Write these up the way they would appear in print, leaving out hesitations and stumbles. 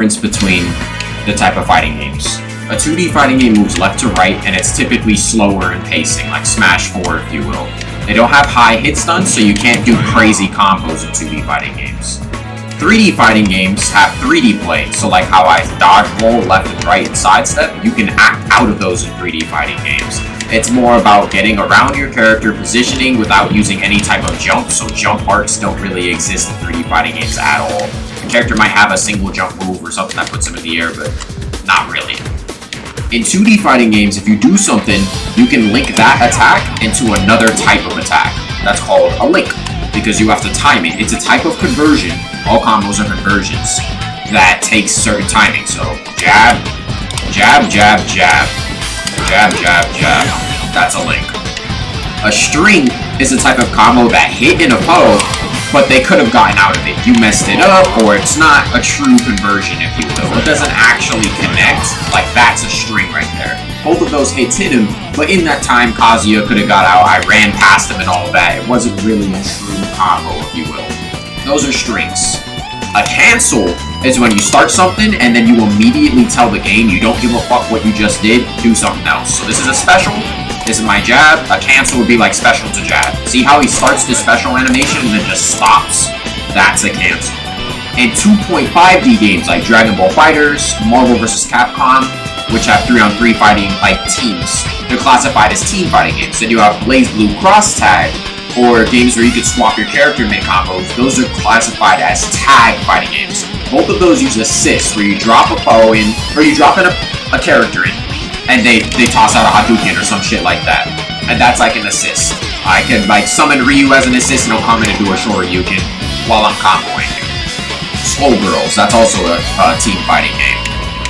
between the type of fighting games. A 2D fighting game moves left to right, and it's typically slower in pacing, like Smash 4 if you will. They don't have high hit stunts, so you can't do crazy combos in 2D fighting games. 3D fighting games have 3D play, so like how I dodge, roll, left and right, and sidestep, you can act out of those in 3D fighting games. It's more about getting around your character, positioning without using any type of jump, so jump arcs don't really exist in 3D fighting games at all. The character might have a single jump move or something that puts him in the air, but not really. In 2D fighting games, if you do something, you can link that attack into another type of attack. That's called a link, because you have to time it. It's a type of conversion. All combos are conversions that takes certain timing. So jab, jab, jab, jab, jab, jab, jab. That's a link. A string is a type of combo that hit in a foe, but they could have gotten out of it. You messed it up, or it's not a true conversion, if you will. It doesn't actually connect. Like, that's a string right there. Both of those hits hit him, but in that time, Kazuya could have got out. I ran past him and all of that. It wasn't really a true combo, if you will. Those are strings. A cancel is when you start something, and then you immediately tell the game you don't give a fuck what you just did, do something else. So this is a special. This is my jab. A cancel would be like special to jab. See how he starts this special animation and then just stops? That's a cancel. In 2.5D games like Dragon Ball FighterZ, Marvel vs. Capcom, which have 3-on-3 fighting like teams, they're classified as team fighting games. Then you have BlazBlue Cross Tag, or games where you could swap your character and make combos. Those are classified as tag fighting games. Both of those use assists, where you drop a foe in, or you drop in a character in, and they toss out a Hadouken or some shit like that. And that's like an assist. I can like summon Ryu as an assist and he'll come in and do a Shoryuken while I'm comboing him. Skullgirls, that's also a team fighting game.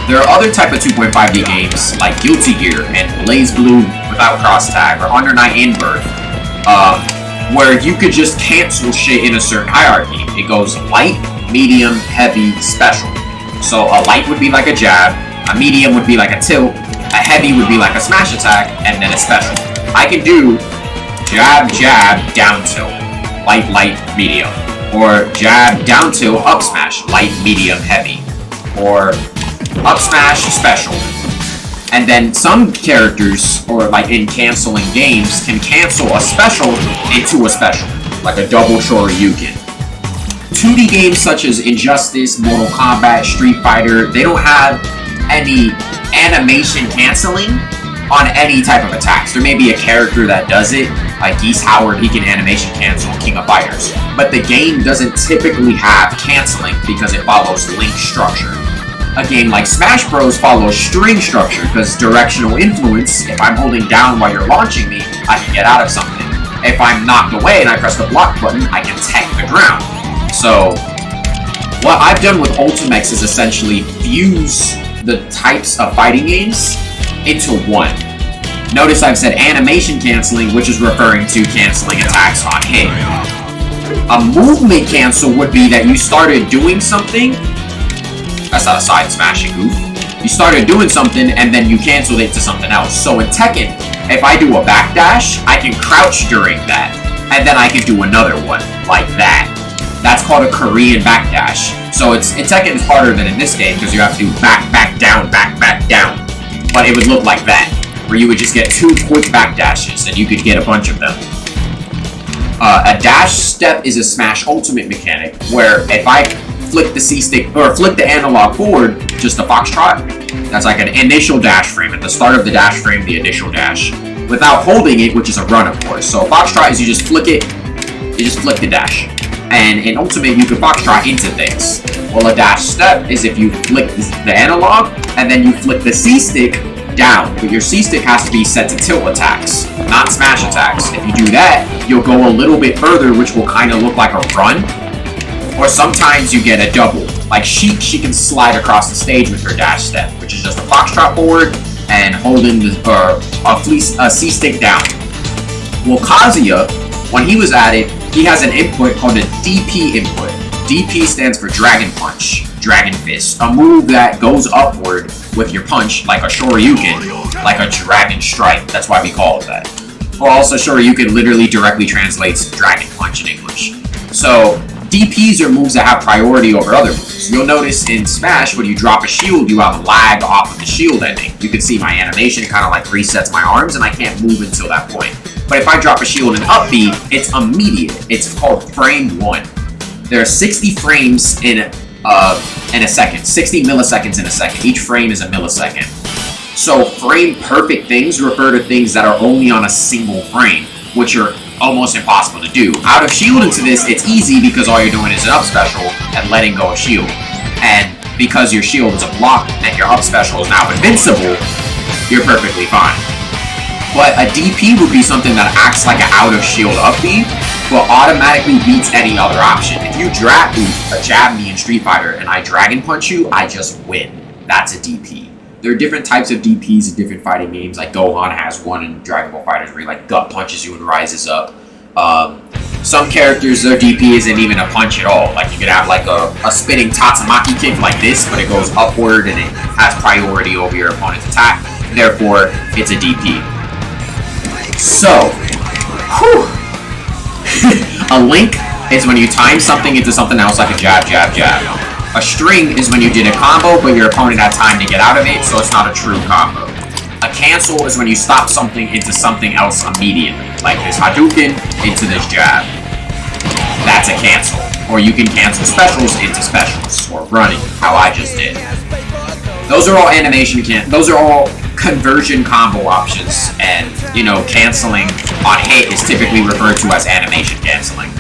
There are other type of 2.5D games like Guilty Gear and BlazBlue without cross tag, or Under Night In-Birth, where you could just cancel shit in a certain hierarchy. It goes light, medium, heavy, special. So a light would be like a jab, a medium would be like a tilt, a heavy would be like a smash attack, and then a special. I can do jab, jab, down tilt, light, light, medium. Or jab, down tilt, up smash, light, medium, heavy. Or up smash, special. And then some characters, or like in canceling games, can cancel a special into a special, like a double Shoryuken. 2D games such as Injustice, Mortal Kombat, Street Fighter, they don't have any animation canceling on any type of attacks. There may be a character that does it, like Geese Howard, he can animation cancel King of Fighters. But the game doesn't typically have canceling because it follows link structure. A game like Smash Bros follows string structure because directional influence, if I'm holding down while you're launching me, I can get out of something. If I'm knocked away and I press the block button, I can tech the ground. So, what I've done with UltiMEX is essentially fuse the types of fighting games into one. Notice I've said animation canceling, which is referring to canceling attacks on hit. A movement cancel would be that you started doing something. That's not a side smashing goof. You started doing something and then you canceled it to something else. So in Tekken, if I do a backdash, I can crouch during that, and then I can do another one like that. That's called a Korean backdash. So in Tekken it's harder than in this game because you have to do back, back, down, back, back, down. But it would look like that, where you would just get 2 quick backdashes and you could get a bunch of them. A dash step is a Smash Ultimate mechanic, where if I flick the C-stick, or flick the analog forward, just a Foxtrot, that's like an initial dash frame. At the start of the dash frame, the initial dash. Without holding it, which is a run, of course. So Foxtrot is you just flick it, you just flick the dash. And in Ultimate, you can Foxtrot into things. Well, a dash step is if you flick the analog, and then you flick the C-stick down. But your C-stick has to be set to tilt attacks, not smash attacks. If you do that, you'll go a little bit further, which will kind of look like a run. Or sometimes you get a double. Like she can slide across the stage with her dash step, which is just a Foxtrot forward and holding a C-stick down. Well, Kazuya, when he was at it, he has an input called a DP input. DP stands for Dragon Punch, Dragon Fist, a move that goes upward with your punch, like a Shoryuken, like a Dragon Strike. That's why we call it that. Or also, Shoryuken literally directly translates Dragon Punch in English. So DPs are moves that have priority over other moves. You'll notice in Smash, when you drop a shield, you have lag off of the shield ending. You can see my animation kind of like resets my arms, and I can't move until that point. But if I drop a shield in up B, it's immediate. It's called frame 1. There are 60 frames in a second, 60 milliseconds in a second. Each frame is a millisecond. So frame perfect things refer to things that are only on a single frame, which are almost impossible to do. Out of shield into this, it's easy because all you're doing is an up special and letting go of shield. And because your shield is a block and your up special is now invincible, you're perfectly fine. But a DP would be something that acts like an out of shield up B, but automatically beats any other option. If you jab me in Street Fighter and I Dragon Punch you, I just win. That's a DP. There are different types of DPs in different fighting games, like Gohan has one in Dragon Ball FighterZ where he like gut punches you and rises up. Some characters, their DP isn't even a punch at all. Like you could have like a spinning Tatsumaki kick like this, but it goes upward and it has priority over your opponent's attack. Therefore, it's a DP. So, a link is when you time something into something else like a jab, jab, jab. A string is when you did a combo, but your opponent had time to get out of it, so it's not a true combo. A cancel is when you stop something into something else immediately, like this Hadouken into this jab. That's a cancel. Or you can cancel specials into specials, or running, how I just did. Those are all those are all conversion combo options, and, you know, canceling on hit is typically referred to as animation canceling.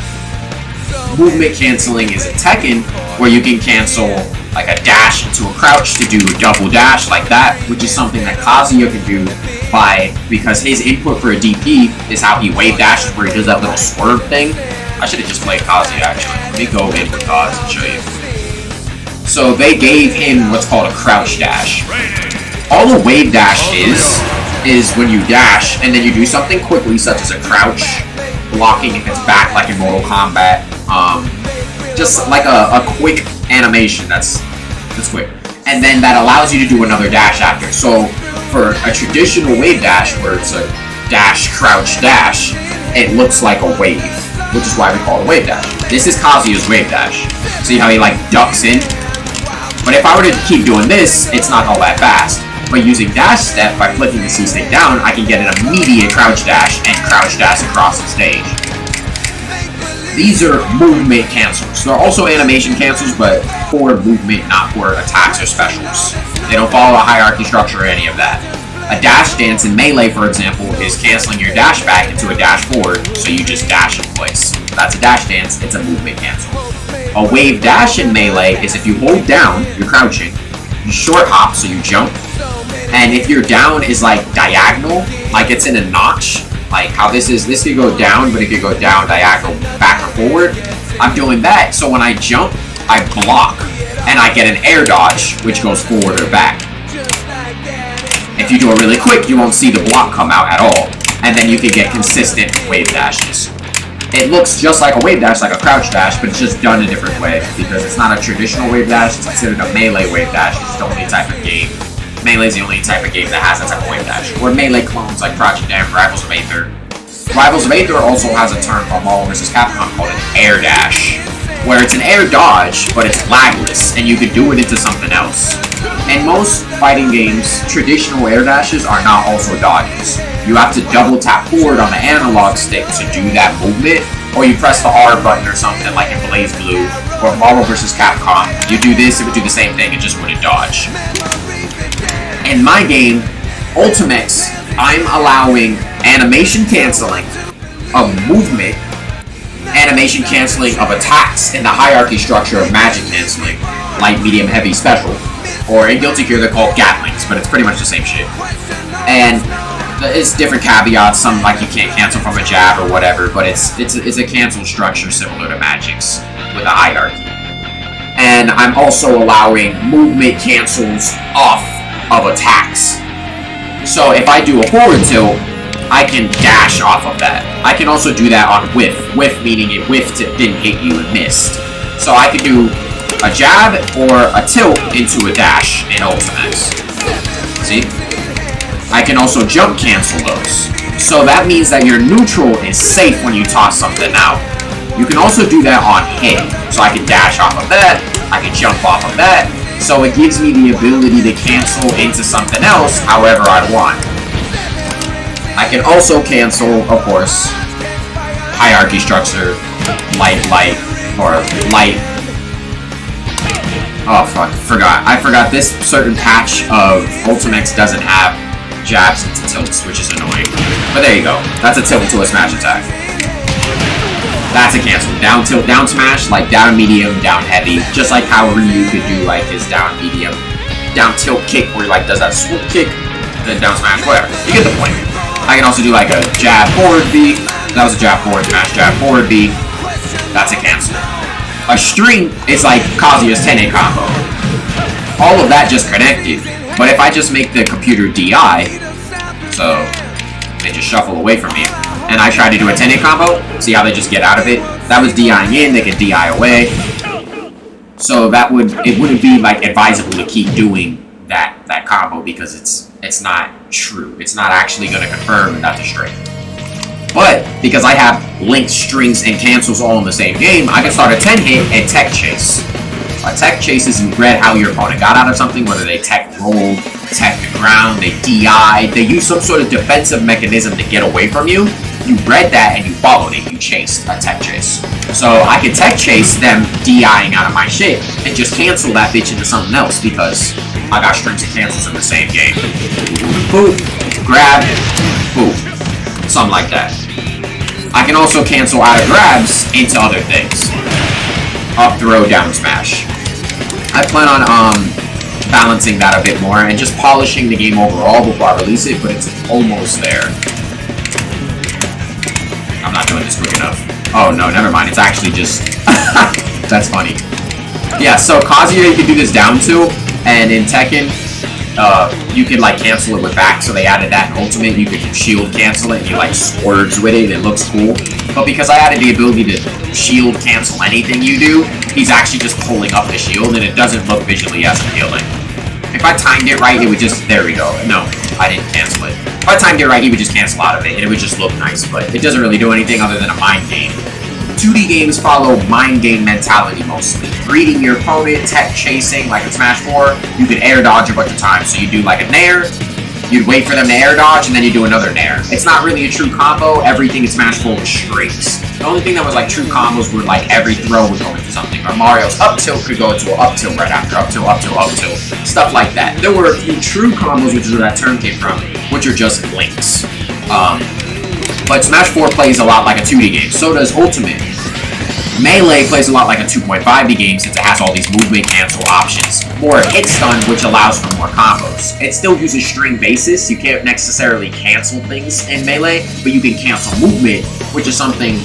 Movement canceling is a Tekken, where you can cancel like a dash into a crouch to do a double dash like that, which is something that Kazuya can do because his input for a DP is how he wave dashes, where he does that little swerve thing. I should have just played Kazuya actually. Let me go in with Kaz and show you. So they gave him what's called a crouch dash. All a wave dash is when you dash and then you do something quickly, such as a crouch, blocking if it's back like in Mortal Kombat. Just like a quick animation that's quick. And then that allows you to do another dash after. So for a traditional wave dash, where it's a dash, crouch, dash, it looks like a wave, which is why we call it a wave dash. This is Kazuya's wave dash. See how he like ducks in? But if I were to keep doing this, it's not all that fast. But using dash step, by flicking the C stick down, I can get an immediate crouch dash and crouch dash across the stage. These are movement cancels. They're also animation cancels, but for movement, not for attacks or specials. They don't follow a hierarchy structure or any of that. A dash dance in Melee, for example, is canceling your dash back into a dash forward, so you just dash in place. That's a dash dance, it's a movement cancel. A wave dash in Melee is if you hold down, you're crouching, you short hop, so you jump, and if your down is like diagonal, like it's in a notch, like how this could go down, but it could go down diagonal, back or forward. I'm doing that, so when I jump, I block, and I get an air dodge, which goes forward or back. If you do it really quick, you won't see the block come out at all, and then you can get consistent wave dashes. It looks just like a wave dash, like a crouch dash, but it's just done a different way, because it's not a traditional wave dash, it's considered a Melee wave dash. It's the only type of game. Melee is the only type of game that has that type of wave dash. Or Melee clones like Project M, Rivals of Aether. Rivals of Aether also has a term from Marvel vs. Capcom called an air dash, where it's an air dodge, but it's lagless, and you could do it into something else. In most fighting games, traditional air dashes are not also dodges. You have to double tap forward on the analog stick to do that movement, or you press the R button or something like in Blaze Blue, or Marvel vs. Capcom. You do this, it would do the same thing, it just wouldn't dodge. In my game, UltiMEX, I'm allowing animation canceling of movement, animation canceling of attacks in the hierarchy structure of magic canceling, light, medium, heavy, special. Or in Guilty Gear they're called Gatlings, but it's pretty much the same shit. And it's different caveats, some like you can't cancel from a jab or whatever, but it's a cancel structure similar to Magic's with a hierarchy. And I'm also allowing movement cancels off of attacks. So if I do a forward tilt, I can dash off of that. I can also do that on whiff. Whiff meaning it whiffed, it didn't hit you, it missed. So I could do a jab or a tilt into a dash in UltiMEX. See? I can also jump cancel those. So that means that your neutral is safe when you toss something out. You can also do that on hit. So I can dash off of that, I can jump off of that. So it gives me the ability to cancel into something else however I want. I can also cancel, of course, hierarchy structure, light, or light. Oh fuck, forgot. I forgot this certain patch of UltiMEX doesn't have jabs into tilts, which is annoying. But there you go. That's a tilt to a smash attack. That's a cancel. Down tilt, down smash, like down medium, down heavy. Just like how Ryu could do like his down medium, down tilt kick where he like does that swoop kick, then down smash, whatever. You get the point. I can also do like a jab forward B. That was a jab forward smash, jab forward B. That's a cancel. A string is like Kazuya's 10-hit combo. All of that just connected. But if I just make the computer DI, so they just shuffle away from me, and I try to do a 10-hit combo, see how they just get out of it? That was DIing in, they could DI away. So it wouldn't be like advisable to keep doing that combo because it's not true. It's not actually going to confirm that that's a string. But because I have linked strings and cancels all in the same game, I can start a 10-hit and tech chase. A tech chase is you read how your opponent got out of something, whether they tech rolled, tech the ground, they DI'd, they used some sort of defensive mechanism to get away from you. You read that and you followed it, you chased a tech chase. So I can tech chase them DIing out of my shit and just cancel that bitch into something else because I got strings and cancels in the same game. Boop, grab, boop. Something like that. I can also cancel out of grabs into other things. Up throw, down smash. I plan on balancing that a bit more and just polishing the game overall before I release it, but it's almost there. I'm not doing this quick enough. Oh no, never mind. It's actually just... That's funny. Yeah, so Kazuya you can do this down to, and in Tekken, you can like cancel it with back, so they added that in Ultimate. You can shield cancel it and you like swords with it, it looks cool. But because I added the ability to shield cancel anything you do, he's actually just pulling up the shield and it doesn't look visually as appealing. If I timed it right, it would just, there we go. No, I didn't cancel it. If I timed it right, he would just cancel out of it and it would just look nice, but it doesn't really do anything other than a mind game. 2D games follow mind game mentality mostly. Reading your opponent, tech chasing, like in Smash 4, you could air dodge a bunch of times. So you do like a nair, you'd wait for them to air dodge, and then you do another nair. It's not really a true combo. Everything in Smash 4 was strings. The only thing that was like true combos were like every throw would go into something. Or Mario's up tilt could go into an up tilt right after. Up tilt, up tilt, up tilt. Stuff like that. There were a few true combos, which is where that term came from, which are just links. But Smash 4 plays a lot like a 2D game. So does Ultimate. Melee plays a lot like a 2.5D game since it has all these movement cancel options. Or hit stun, which allows for more combos. It still uses string basis. You can't necessarily cancel things in Melee, but you can cancel movement, which is something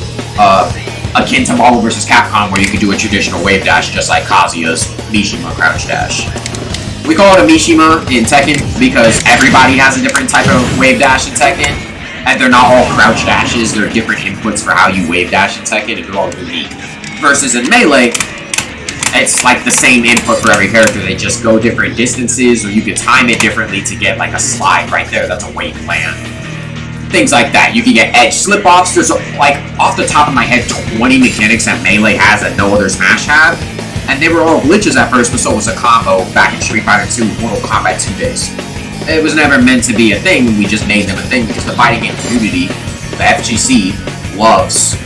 akin to Marvel vs. Capcom, where you can do a traditional Wavedash just like Kazuya's Mishima crouch dash. We call it a Mishima in Tekken because everybody has a different type of Wavedash in Tekken. And they're not all crouch dashes, they're different inputs for how you wave dash in Tekken, and they're all unique. Versus in Melee, it's like the same input for every character, they just go different distances, or you can time it differently to get like a slide right there, that's a wave plan. Things like that. You can get edge slip-offs, there's like, off the top of my head, 20 mechanics that Melee has that no other Smash have. And they were all glitches at first, but so was a combo back in Street Fighter 2, Mortal Kombat 2 days. It was never meant to be a thing, we just made them a thing because the fighting game community, the FGC, loves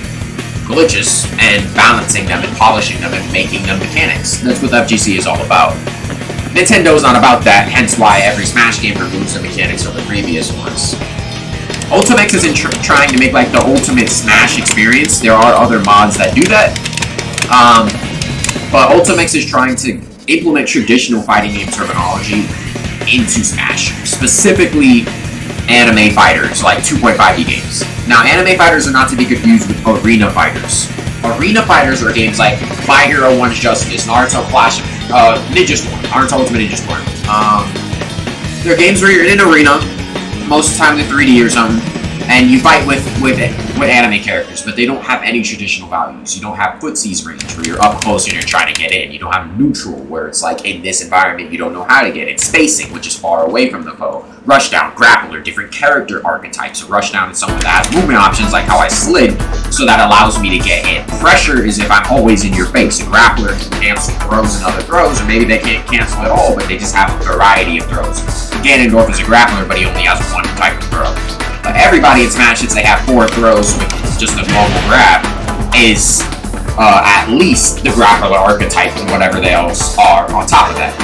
glitches and balancing them and polishing them and making them mechanics. That's what the FGC is all about. Nintendo's not about that, hence why every Smash game removes the mechanics of the previous ones. UltiMEX isn't trying to make like the ultimate Smash experience. There are other mods that do that. But UltiMEX is trying to implement traditional fighting game terminology into Smash, specifically anime fighters, like 2.5D games. Now, anime fighters are not to be confused with arena fighters. Arena fighters are games like My Hero 1's Justice, Naruto Clash, Ninja Storm, Naruto Ultimate Ninja Storm. They're games where you're in an arena, most of the time they're 3D or something, And you fight with anime characters, but they don't have any traditional values. You don't have footsies range where you're up close and you're trying to get in. You don't have neutral where it's like in this environment you don't know how to get in. Spacing, which is far away from the foe. Rushdown, grappler, different character archetypes. So rushdown is someone that has movement options like how I slid, so that allows me to get in. Pressure is if I'm always in your face. A grappler can cancel throws and other throws, or maybe they can't cancel at all, but they just have a variety of throws. Ganondorf is a grappler, but he only has one type of throw. Everybody in Smash, since they have 4 throws with just a normal grab, is at least the grappler archetype and whatever they else are on top of that.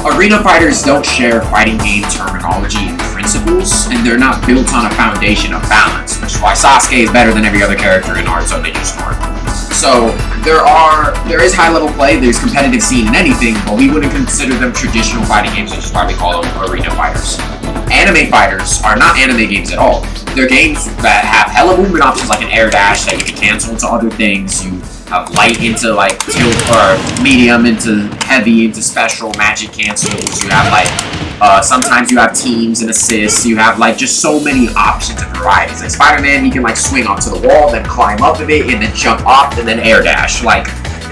Arena fighters don't share fighting game terminology and principles, and they're not built on a foundation of balance, which is why Sasuke is better than every other character in Naruto Ninja Storm. So there is high level play, there's competitive scene in anything, but we wouldn't consider them traditional fighting games, which is why we call them arena fighters. Anime fighters are not anime games at all. They're games that have hella movement options like an air dash that you can cancel into other things. You have light into like tilt, or medium into heavy, into special, magic cancels. You have like, sometimes you have teams and assists. You have like just so many options and varieties. Like Spider-Man, he can like swing onto the wall, then climb up of it, and then jump off, and then air dash. Like,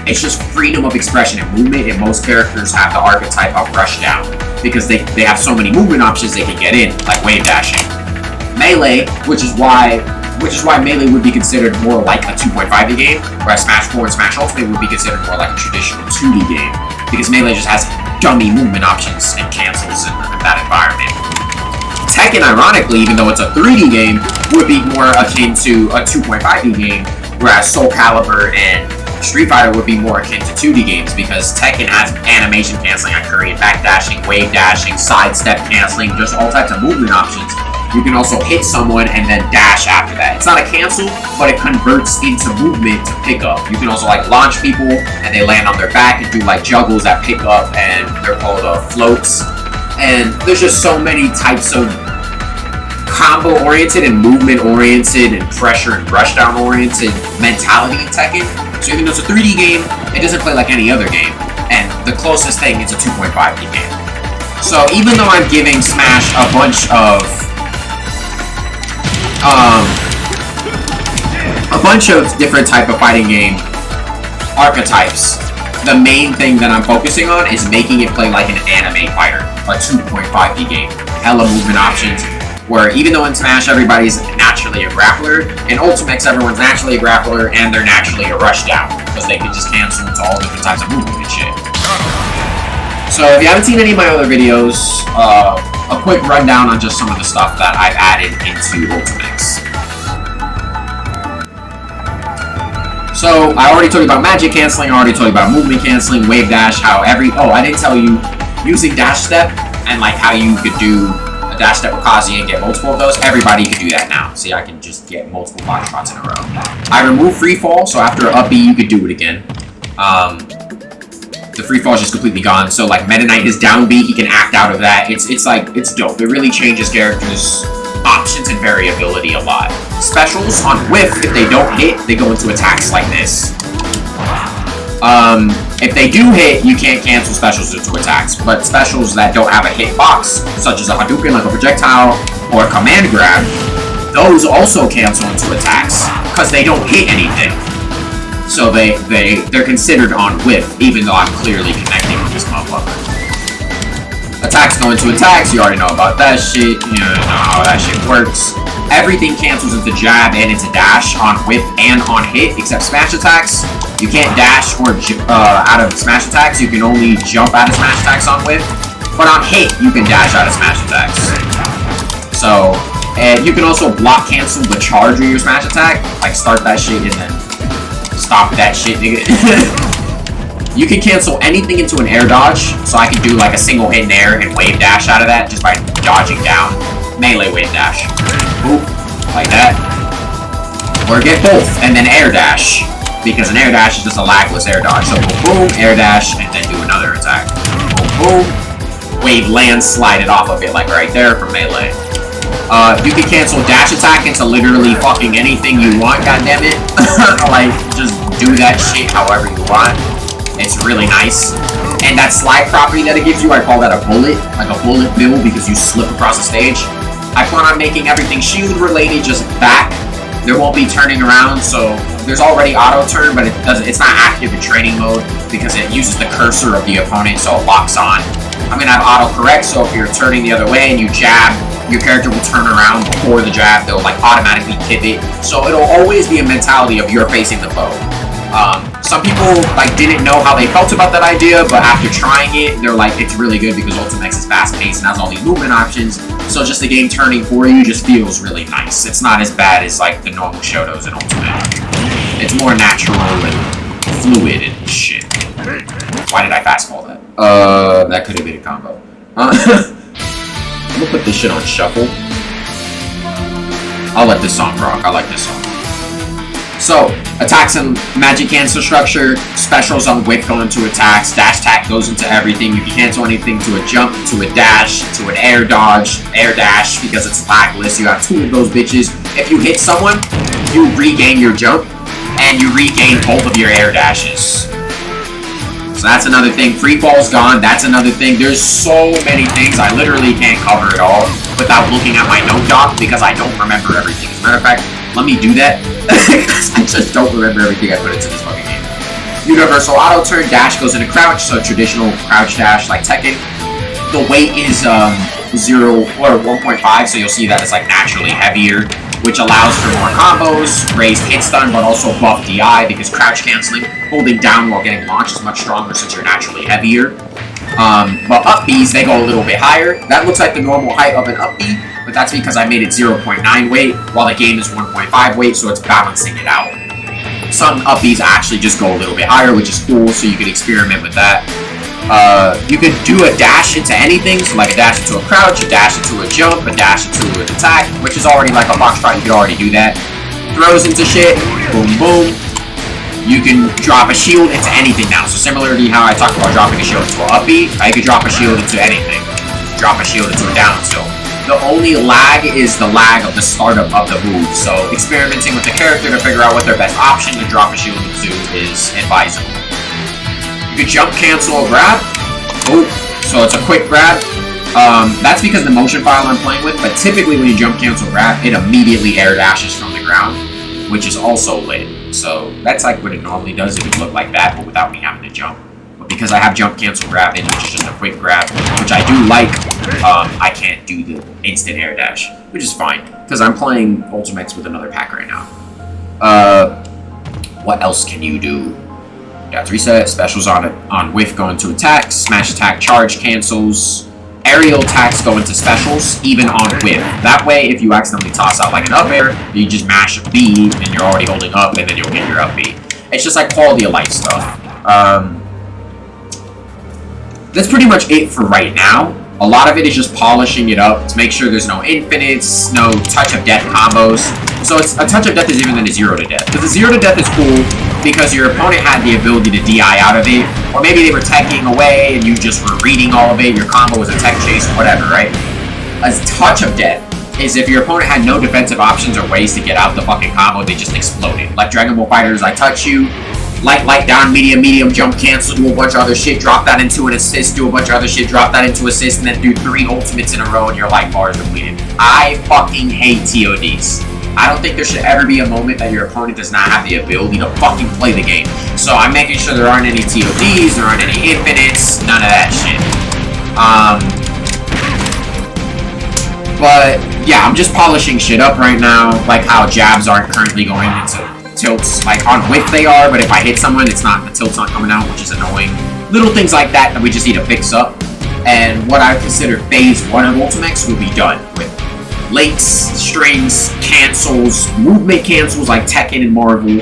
it's just freedom of expression and movement, and most characters have the archetype of rushdown because they have so many movement options they can get in, like wave dashing. Melee, which is why Melee would be considered more like a 2.5D game, whereas Smash 4 and Smash Ultimate would be considered more like a traditional 2D game, because Melee just has dummy movement options and cancels in that environment. Tekken, ironically, even though it's a 3D game, would be more akin to a 2.5D game, whereas Soul Calibur and Street Fighter would be more akin to 2D games, because Tekken has animation canceling on Korean backdashing, wave dashing, sidestep canceling, just all types of movement options. You can also hit someone and then dash after that. It's not a cancel, but it converts into movement to pick up. You can also like launch people and they land on their back and do like juggles that pick up, and they're called floats. And there's just so many types of combo oriented and movement oriented and pressure and rushdown oriented mentality in Tekken. So even though it's a 3D game, it doesn't play like any other game, and the closest thing is a 2.5D game. So even though I'm giving Smash a bunch of different type of fighting game archetypes, the main thing that I'm focusing on is making it play like an anime fighter, a 2.5D game. Hella movement options, where even though in Smash everybody's naturally a grappler, in UltiMEX everyone's naturally a grappler and they're naturally a rushdown, because they can just cancel into all different types of movement and shit. So if you haven't seen any of my other videos, a quick rundown on just some of the stuff that I've added into UltiMEX. So I already told you about magic canceling, I already told you about movement canceling, wave dash, how I didn't tell you, using dash step and like how you could do a dash step with Kazi and get multiple of those. Everybody can do that now. See, I can just get multiple Foxtrots in a row. I removed free fall, so after an up B you could do it again. The free fall is just completely gone. So like Meta Knight, his down B, he can act out of that. It's dope. It really changes characters' options and variability a lot. Specials on whiff, if they don't hit, they go into attacks like this. If they do hit, you can't cancel specials into attacks, but specials that don't have a hit box, such as a Hadouken, like a projectile, or a command grab, those also cancel into attacks, because they don't hit anything. So they're considered on whiff, even though I'm clearly connecting with this motherfucker. Attacks go into attacks, you already know about that shit, you know how that shit works. Everything cancels into jab and into dash on whiff and on hit, except smash attacks. You can't dash or out of smash attacks, you can only jump out of smash attacks on whiff. But on hit, you can dash out of smash attacks. So, and you can also block cancel the charge of your smash attack, like start that shit and then stop that shit, nigga. You can cancel anything into an air dodge, so I can do like a single hit in air and wave dash out of that just by dodging down. Melee wave dash. Boop, like that. Or get both, and then air dash, because an air dash is just a lagless air dodge. So boom, boom, air dash, and then do another attack. Boom, boom. Wave land, slide it off of it, like right there for melee. You can cancel dash attack into literally fucking anything you want, goddammit. Like, just do that shit however you want. It's really nice. And that slide property that it gives you, I call that a bullet. Like a bullet bill, because you slip across the stage. I plan on making everything shield related just back. There won't be turning around, so there's already auto turn, but it's not active in training mode because it uses the cursor of the opponent, so it locks on. I'm gonna have auto correct, so if you're turning the other way and you jab, your character will turn around before the jab. They'll like automatically pivot, so it'll always be a mentality of you're facing the foe. Some people like didn't know how they felt about that idea, but after trying it, they're like, it's really good because UltiMEX is fast-paced and has all these movement options. So just the game turning for you just feels really nice. It's not as bad as like the normal Shotos in Ultimate. It's more natural and fluid and shit. Why did I fast fall that? That could have been a combo. I'm gonna put this shit on shuffle. I'll let this song rock. I like this song. So, attacks and magic cancel structure, specials on whip go into attacks, dash attack goes into everything. You can cancel anything to a jump, to a dash, to an air dodge, air dash, because it's lagless. You have 2 of those bitches. If you hit someone, you regain your jump, and you regain both of your air dashes. So that's another thing. Free fall's gone, that's another thing. There's so many things, I literally can't cover it all without looking at my note doc because I don't remember everything. As a matter of fact, let me do that. I just don't remember everything I put into this fucking game. Universal auto turn, dash goes into crouch, so traditional crouch dash like Tekken. The weight is 0 or 1.5, so you'll see that it's like naturally heavier, which allows for more combos, raised hit stun, but also buff DI because crouch canceling, holding down while getting launched is much stronger since you're naturally heavier. But up Bs, they go a little bit higher. That looks like the normal height of an up B, but that's because I made it 0.9 weight, while the game is 1.5 weight, so it's balancing it out. Some up Bs actually just go a little bit higher, which is cool, so you can experiment with that. You could do a dash into anything, so like a dash into a crouch, a dash into a jump, a dash into an attack, which is already like a Foxtrot, you could already do that. Throws into shit, boom boom. You can drop a shield into anything now, so similarly how I talked about dropping a shield into an up B, I could drop a shield into anything. Drop a shield into a down tilt. The only lag is the lag of the startup of the move, so experimenting with the character to figure out what their best option to drop a shield into is advisable. You can jump, cancel, grab. Oh, so it's a quick grab. That's because the motion file I'm playing with, but typically when you jump, cancel, grab, it immediately air dashes from the ground, which is also lit. So that's like what it normally does. It would look like that, but without me having to jump. But because I have jump, cancel, grab in, which is just a quick grab, which I do like, I can't do the instant air dash, which is fine, because I'm playing UltiMEX with another pack right now. What else can you do? That's reset, specials on whiff go into attacks, smash attack, charge cancels, aerial attacks go into specials, even on whiff. That way, if you accidentally toss out like an up air, you just mash a B, and you're already holding up, and then you'll get your up B. It's just like quality of life stuff. That's pretty much it for right now. A lot of it is just polishing it up to make sure there's no infinites, no touch of death combos. So it's a touch of death is even than a 0 to death. Because the 0 to death is cool because your opponent had the ability to DI out of it, or maybe they were teching away and you just were reading all of it, your combo was a tech chase, whatever, right? A touch of death is if your opponent had no defensive options or ways to get out the fucking combo, they just exploded. Like Dragon Ball Fighters, I touch you, light, down, medium, jump, cancel, do a bunch of other shit, drop that into an assist, do a bunch of other shit, drop that into assist, and then do 3 ultimates in a row and your life bar is depleted. I fucking hate TODs. I don't think there should ever be a moment that your opponent does not have the ability to fucking play the game. So I'm making sure there aren't any TODs, there aren't any infinites, none of that shit. But yeah, I'm just polishing shit up right now, like how jabs aren't currently going into tilts. Like on whiff they are, but if I hit someone, it's not, the tilt's not coming out, which is annoying. Little things like that we just need to fix up. And what I consider phase 1 of UltiMEX will be done with lates, strings, cancels, movement cancels like Tekken and Marvel,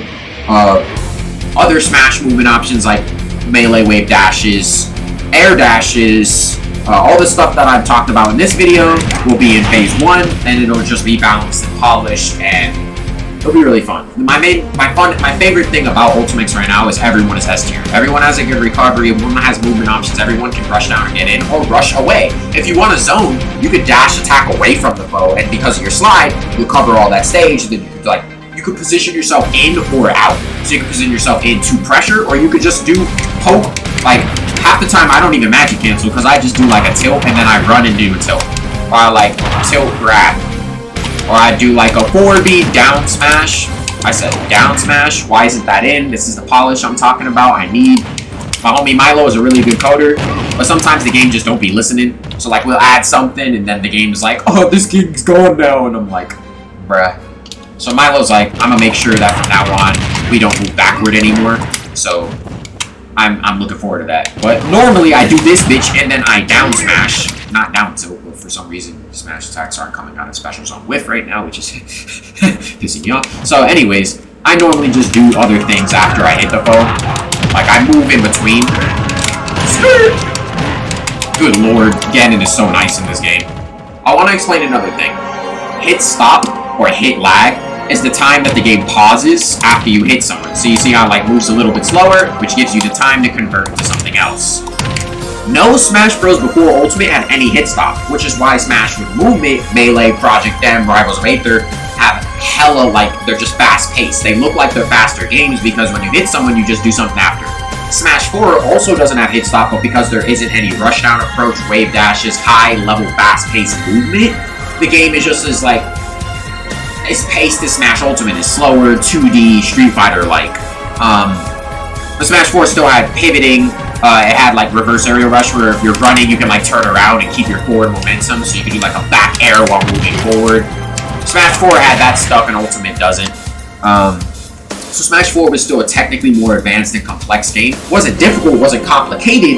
other smash movement options like melee wave dashes, air dashes, all the stuff that I've talked about in this video will be in phase 1, and it'll just be balanced and polished, and it'll be really fun. My favorite thing about UltiMEX right now is everyone is S tier. Everyone has a good recovery, everyone has movement options, everyone can rush down and get in, or rush away. If you want a zone, you could dash attack away from the foe, and because of your slide, you'll cover all that stage, and then you could position yourself in or out. So you can position yourself into pressure, or you could just do poke. Like, half the time I don't even magic cancel, because I just do like a tilt, and then I run and do a tilt. or I like tilt grab, or I do like a 4B down smash. I said down smash. Why isn't that in? This is the polish I'm talking about. I need. My homie Milo is a really good coder, but sometimes the game just don't be listening. So like we'll add something and then the game is like, oh, this game's gone now, and I'm like, bruh. So Milo's like, I'm gonna make sure that from now on we don't move backward anymore. So I'm looking forward to that. But normally I do this bitch and then I down smash, not down tilt, but for some reason smash attacks aren't coming out of specials on whiff right now, which is pissing me off. So anyways, I normally just do other things after I hit the foe. Like I move in between. Good lord, Ganon is so nice in this game. I want to explain another thing. Hitstop or Hitlag is the time that the game pauses after you hit someone. So you see how it like moves a little bit slower, which gives you the time to convert to something else. No Smash Bros before Ultimate had any hit stop, which is why Smash with Movement, Melee, Project M, Rivals of Aether have hella like, they're just fast paced. They look like they're faster games because when you hit someone, you just do something after. Smash 4 also doesn't have hit stop, but because there isn't any rushdown approach, Wavedash's high level fast paced movement, the game is just as like, it's paced as Smash Ultimate is slower, 2D, Street Fighter-like. But Smash 4 still had pivoting. It had like reverse aerial rush where if you're running, you can like turn around and keep your forward momentum, so you can do like a back air while moving forward. Smash 4 had that stuff and Ultimate doesn't. So Smash 4 was still a technically more advanced and complex game. It wasn't difficult, it wasn't complicated.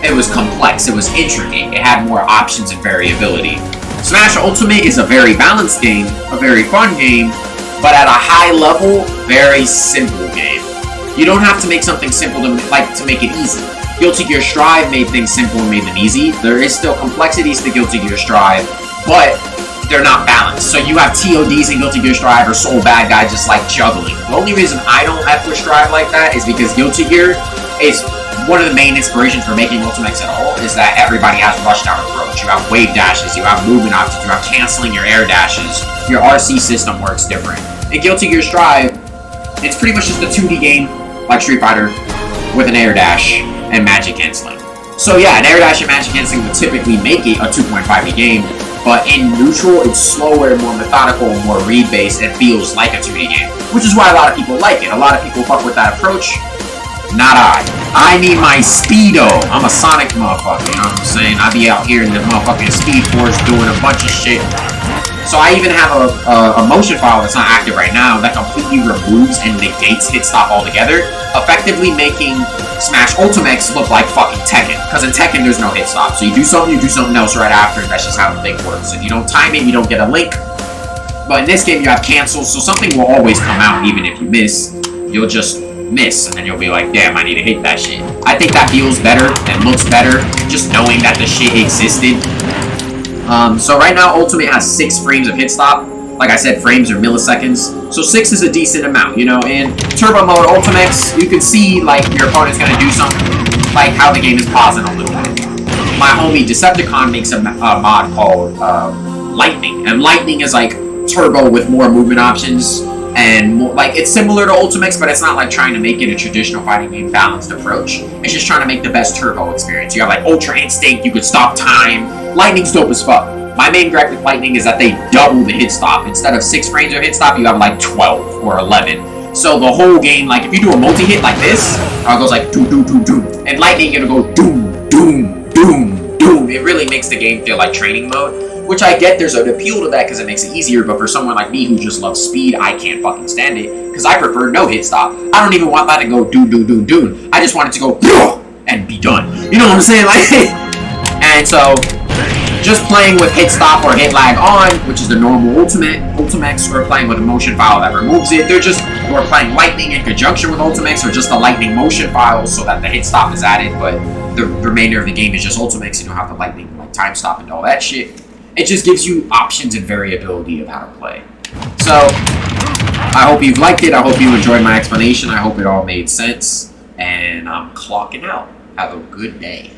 It was complex, it was intricate. It had more options and variability. Smash Ultimate is a very balanced game, a very fun game, but at a high level, very simple game. You don't have to make something simple to make it easy. Guilty Gear Strive made things simple and made them easy. There is still complexities to Guilty Gear Strive, but they're not balanced. So you have TODs in Guilty Gear Strive or Soul Bad Guy just like juggling. The only reason I don't F with Strive like that is because Guilty Gear is one of the main inspirations for making UltiMEX at all is that everybody has rushdown approach. You have wave dashes, you have movement options, you have canceling your air dashes. Your RC system works different. In Guilty Gear Strive, it's pretty much just a 2D game like Street Fighter with an air dash and magic canceling. So yeah, an air dash and magic canceling would typically make it a 2.5E game, but in neutral, it's slower, more methodical, more read-based, and feels like a 2D game, which is why a lot of people like it. A lot of people fuck with that approach. Not I need my Speedo. I'm a Sonic motherfucker, you know what I'm saying? I be out here in the motherfucking Speed Force doing a bunch of shit. So I even have a motion file that's not active right now that completely removes and negates Hitstop altogether, effectively making Smash UltiMEX look like fucking Tekken. Because in Tekken, there's no Hitstop. So you do something else right after, and that's just how the thing works. If you don't time it, you don't get a link. But in this game, you have cancels, so something will always come out, even if you miss. You'll just miss, and then you'll be like, damn, I need to hit that shit. I think that feels better and looks better, just knowing that the shit existed. So right now, Ultimate has 6 frames of hit stop. Like I said, frames are milliseconds. So 6 is a decent amount, you know. In Turbo Mode UltiMEX, you can see, like, your opponent's gonna do something, like how the game is pausing a little bit. My homie Decepticon makes a mod called Lightning, and Lightning is like Turbo with more movement options. And more, like, it's similar to UltiMEX, but it's not like trying to make it a traditional fighting game balanced approach. It's just trying to make the best turbo experience. You have like Ultra Instinct, you could stop time. Lightning's dope as fuck. My main gripe with Lightning is that they double the hit stop. Instead of 6 frames of hit stop, you have like 12 or 11. So the whole game, like if you do a multi-hit like this, it goes like doom, doom, doom, doom. And Lightning gonna go doom, doom, doom, doom. It really makes the game feel like training mode. Which I get, there's an appeal to that because it makes it easier, but for someone like me who just loves speed, I can't fucking stand it, because I prefer no hit stop. I don't even want that to go doom, doom, doom, doom. I just want it to go and be done. You know what I'm saying? Like, and so, just playing with hit stop or hit lag on, which is the normal UltiMEX, or playing with a motion file that removes it, or playing Lightning in conjunction with UltiMEX, or just the Lightning motion file so that the hit stop is added, but the remainder of the game is just UltiMEX, you don't have the Lightning like time stop and all that shit. It just gives you options and variability of how to play. So, I hope you've liked it. I hope you enjoyed my explanation. I hope it all made sense. And I'm clocking out. Have a good day.